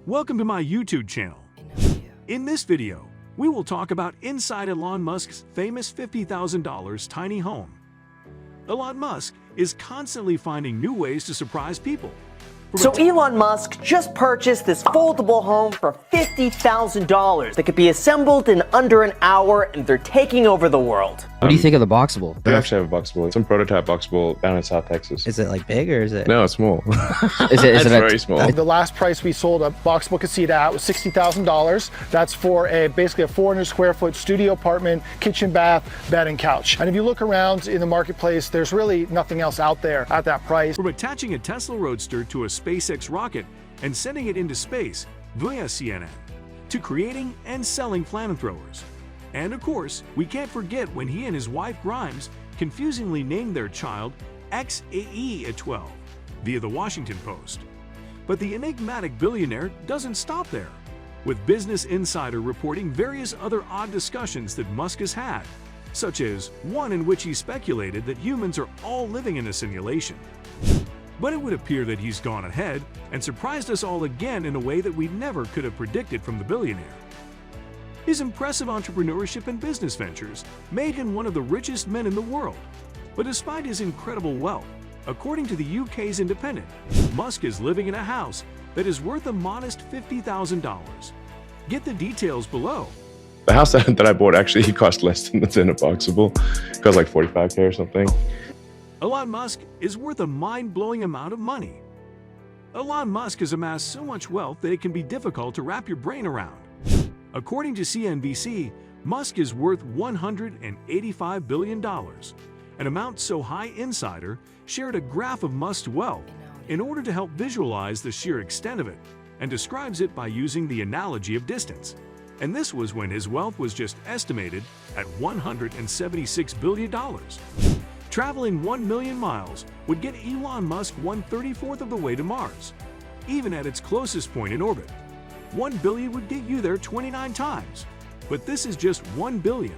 Welcome to my YouTube channel. In this video, we will talk about inside Elon Musk's famous $50,000 tiny home. Elon Musk is constantly finding new ways to surprise people. So Elon Musk just purchased this foldable home for $50,000 that could be assembled in under an hour, and they're taking over the world. What do you think of the Boxable? We actually have a Boxable. Some prototype Boxable down in South Texas. Is it like big or is it? No, it's small. It's very small. The last price we sold a Boxable casita at was $60,000. That's for basically a 400 square foot studio apartment, kitchen, bath, bed, and couch. And if you look around in the marketplace, there's really nothing else out there at that price. From attaching a Tesla Roadster to a SpaceX rocket and sending it into space via CNN, to creating and selling flamethrowers. And of course, we can't forget when he and his wife Grimes confusingly named their child XAE at 12 via the Washington Post. But the enigmatic billionaire doesn't stop there, with Business Insider reporting various other odd discussions that Musk has had, such as one in which he speculated that humans are all living in a simulation. But it would appear that he's gone ahead and surprised us all again in a way that we never could have predicted from the billionaire. His impressive entrepreneurship and business ventures made him one of the richest men in the world. But despite his incredible wealth, according to the UK's Independent, Musk is living in a house that is worth a modest $50,000. Get the details below. The house that I bought actually cost less than a Boxable. It cost like $45K or something. Elon Musk is worth a mind-blowing amount of money. Elon Musk has amassed so much wealth that it can be difficult to wrap your brain around. According to CNBC, Musk is worth $185 billion, an amount so high Insider shared a graph of Musk's wealth in order to help visualize the sheer extent of it, and describes it by using the analogy of distance. And this was when his wealth was just estimated at $176 billion. Traveling 1 million miles would get Elon Musk 1/34 of the way to Mars, even at its closest point in orbit. 1 billion would get you there 29 times, but this is just 1 billion.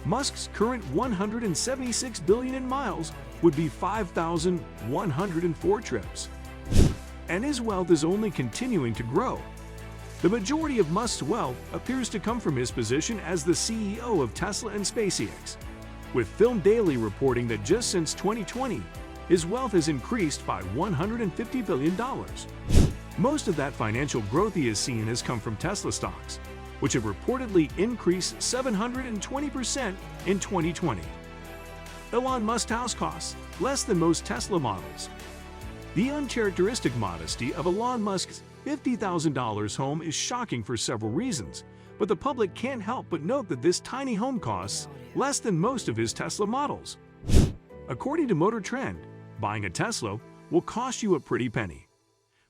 Musk's current 176 billion in miles would be 5,104 trips. And his wealth is only continuing to grow. The majority of Musk's wealth appears to come from his position as the CEO of Tesla and SpaceX, with Film Daily reporting that just since 2020, his wealth has increased by $150 billion. Most of that financial growth he has seen has come from Tesla stocks, which have reportedly increased 720% in 2020. Elon Musk's house costs less than most Tesla models. The uncharacteristic modesty of Elon Musk's $50,000 home is shocking for several reasons, but the public can't help but note that this tiny home costs less than most of his Tesla models. According to Motor Trend, buying a Tesla will cost you a pretty penny.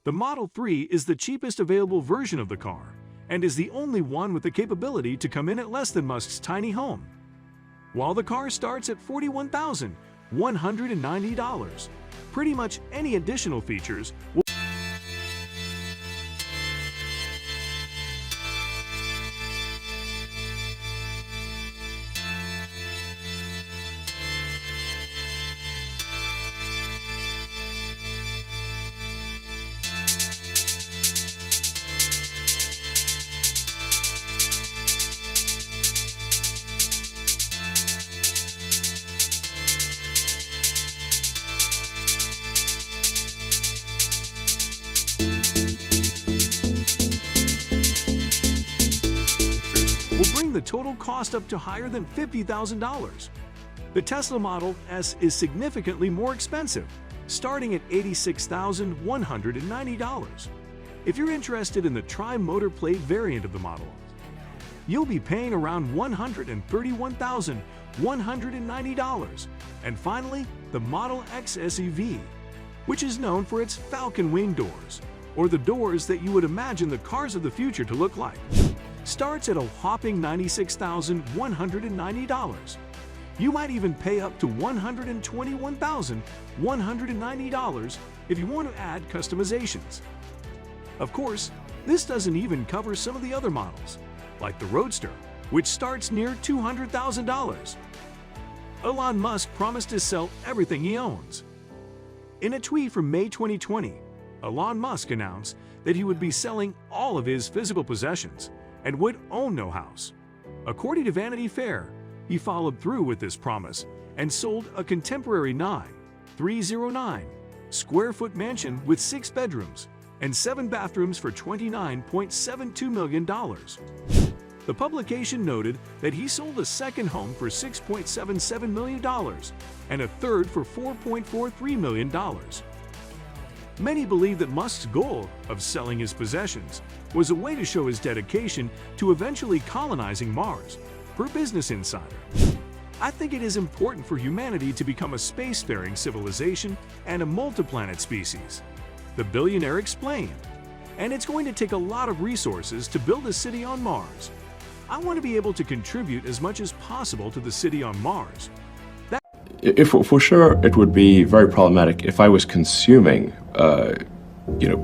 The Model 3 is the cheapest available version of the car and is the only one with the capability to come in at less than Musk's tiny home. While the car starts at $41,190, pretty much any additional features will bring the total cost up to higher than $50,000. The Tesla Model S is significantly more expensive, starting at $86,190. If you're interested in the tri-motor plate variant of the Model, you'll be paying around $131,190. And finally, the Model X SUV, which is known for its falcon wing doors, or the doors that you would imagine the cars of the future to look like, starts at a whopping $96,190. You might even pay up to $121,190 if you want to add customizations. Of course, this doesn't even cover some of the other models, like the Roadster, which starts near $200,000. Elon Musk promised to sell everything he owns. In a tweet from May 2020, Elon Musk announced that he would be selling all of his physical possessions and would own no house. According to Vanity Fair, he followed through with this promise and sold a contemporary 9,309 square foot mansion with 6 bedrooms and 7 bathrooms for $29.72 million. The publication noted that he sold a second home for $6.77 million and a third for $4.43 million. Many believe that Musk's goal of selling his possessions was a way to show his dedication to eventually colonizing Mars, per Business Insider. I think it is important for humanity to become a spacefaring civilization and a multiplanet species, the billionaire explained. And it's going to take a lot of resources to build a city on Mars. I want to be able to contribute as much as possible to the city on Mars. If for sure, it would be very problematic if I was consuming,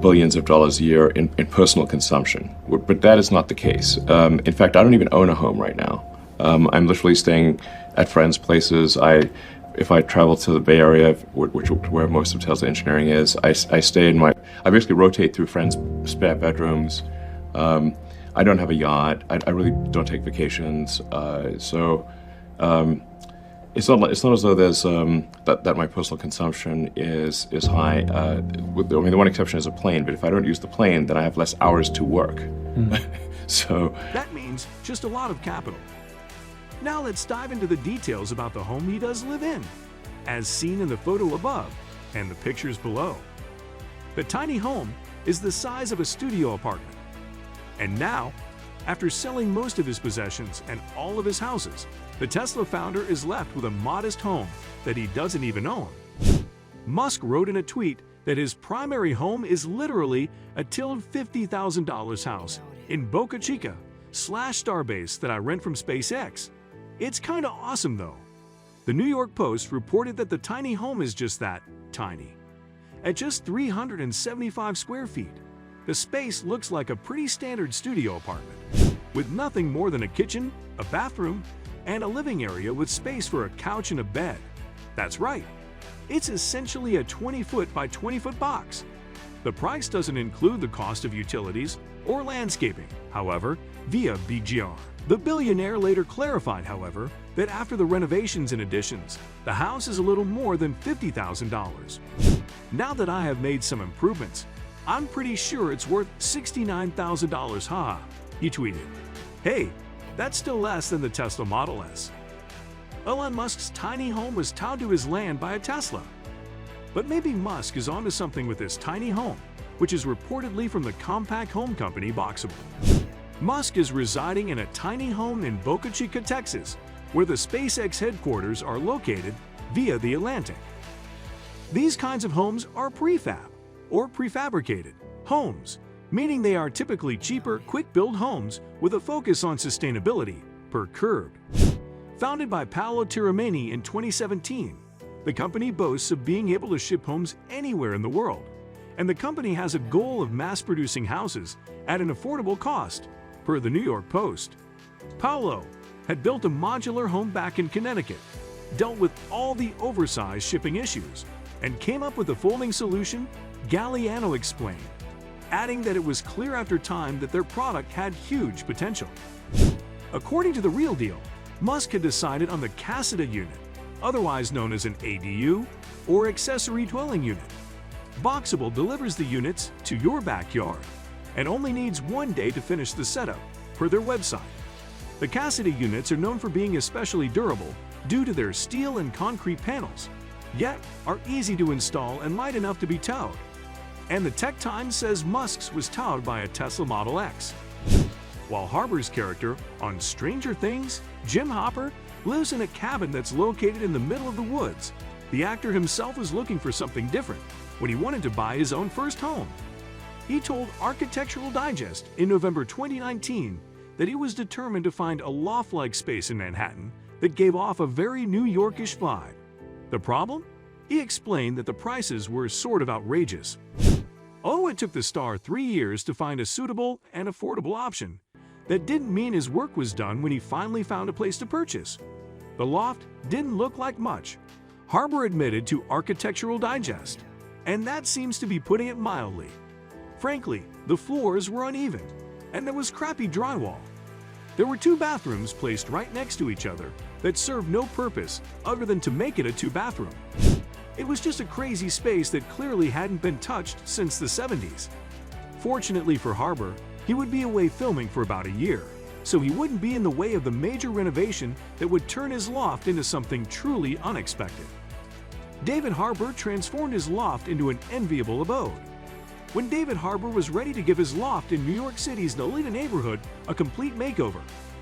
billions of dollars a year in personal consumption. But that is not the case. In fact, I don't even own a home right now. I'm literally staying at friends' places. If I travel to the Bay Area, where most of Tesla engineering is, I stay in I basically rotate through friends' spare bedrooms. I don't have a yacht. I really don't take vacations. It's not as though there's that my personal consumption is high. The one exception is a plane. But if I don't use the plane, then I have less hours to work. So that means just a lot of capital. Now let's dive into the details about the home he does live in, as seen in the photo above and the pictures below. The tiny home is the size of a studio apartment. And now, after selling most of his possessions and all of his houses, the Tesla founder is left with a modest home that he doesn't even own. Musk wrote in a tweet that his primary home is literally a $50,000 house in Boca Chica / Starbase that I rent from SpaceX. It's kinda awesome though. The New York Post reported that the tiny home is just that, tiny. At just 375 square feet, the space looks like a pretty standard studio apartment, with nothing more than a kitchen, a bathroom, and a living area with space for a couch and a bed. That's right, it's essentially a 20-foot by 20-foot box. The price doesn't include the cost of utilities or landscaping, however, via BGR. The billionaire later clarified, however, that after the renovations and additions, the house is a little more than $50,000. Now that I have made some improvements, I'm pretty sure it's worth $69,000, haha, he tweeted. Hey, that's still less than the Tesla Model S. Elon Musk's tiny home was towed to his land by a Tesla. But maybe Musk is onto something with this tiny home, which is reportedly from the compact home company Boxable. Musk is residing in a tiny home in Boca Chica, Texas, where the SpaceX headquarters are located via the Atlantic. These kinds of homes are prefab, or prefabricated homes, meaning they are typically cheaper, quick-build homes with a focus on sustainability, per Curbed. Founded by Paolo Tiramani in 2017, the company boasts of being able to ship homes anywhere in the world, and the company has a goal of mass-producing houses at an affordable cost, per the New York Post. Paolo had built a modular home back in Connecticut, dealt with all the oversized shipping issues, and came up with a folding solution, Galliano explained, adding that it was clear after time that their product had huge potential. According to The Real Deal, Musk had decided on the Casita unit, otherwise known as an ADU or accessory dwelling unit. Boxable delivers the units to your backyard and only needs 1 day to finish the setup, per their website. The Casita units are known for being especially durable due to their steel and concrete panels, yet are easy to install and light enough to be towed. And the Tech Times says Musk's was towed by a Tesla Model X. While Harbour's character on Stranger Things, Jim Hopper, lives in a cabin that's located in the middle of the woods, the actor himself was looking for something different when he wanted to buy his own first home. He told Architectural Digest in November 2019 that he was determined to find a loft-like space in Manhattan that gave off a very New Yorkish vibe. The problem? He explained that the prices were sort of outrageous. Although it took the star 3 years to find a suitable and affordable option, that didn't mean his work was done when he finally found a place to purchase. The loft didn't look like much, Harbour admitted to Architectural Digest, and that seems to be putting it mildly. Frankly, the floors were uneven, and there was crappy drywall. There were 2 bathrooms placed right next to each other that served no purpose other than to make it a 2-bathroom. It was just a crazy space that clearly hadn't been touched since the 70s. Fortunately for Harbour, he would be away filming for about a year, so he wouldn't be in the way of the major renovation that would turn his loft into something truly unexpected. David Harbour transformed his loft into an enviable abode. When David Harbour was ready to give his loft in New York City's Nolita neighborhood a complete makeover,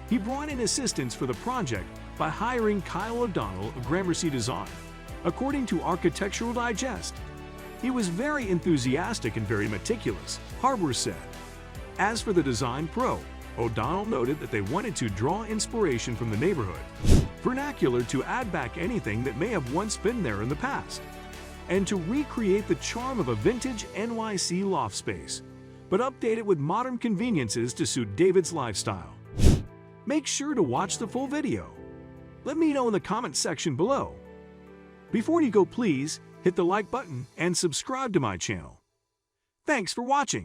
he brought in assistance for the project by hiring Kyle O'Donnell of Gramercy Design. According to Architectural Digest, he was very enthusiastic and very meticulous, Harbour said. As for the design pro, O'Donnell noted that they wanted to draw inspiration from the neighborhood, vernacular to add back anything that may have once been there in the past, and to recreate the charm of a vintage NYC loft space, but update it with modern conveniences to suit David's lifestyle. Make sure to watch the full video. Let me know in the comment section below. Before you go, please hit the like button and subscribe to my channel. Thanks for watching.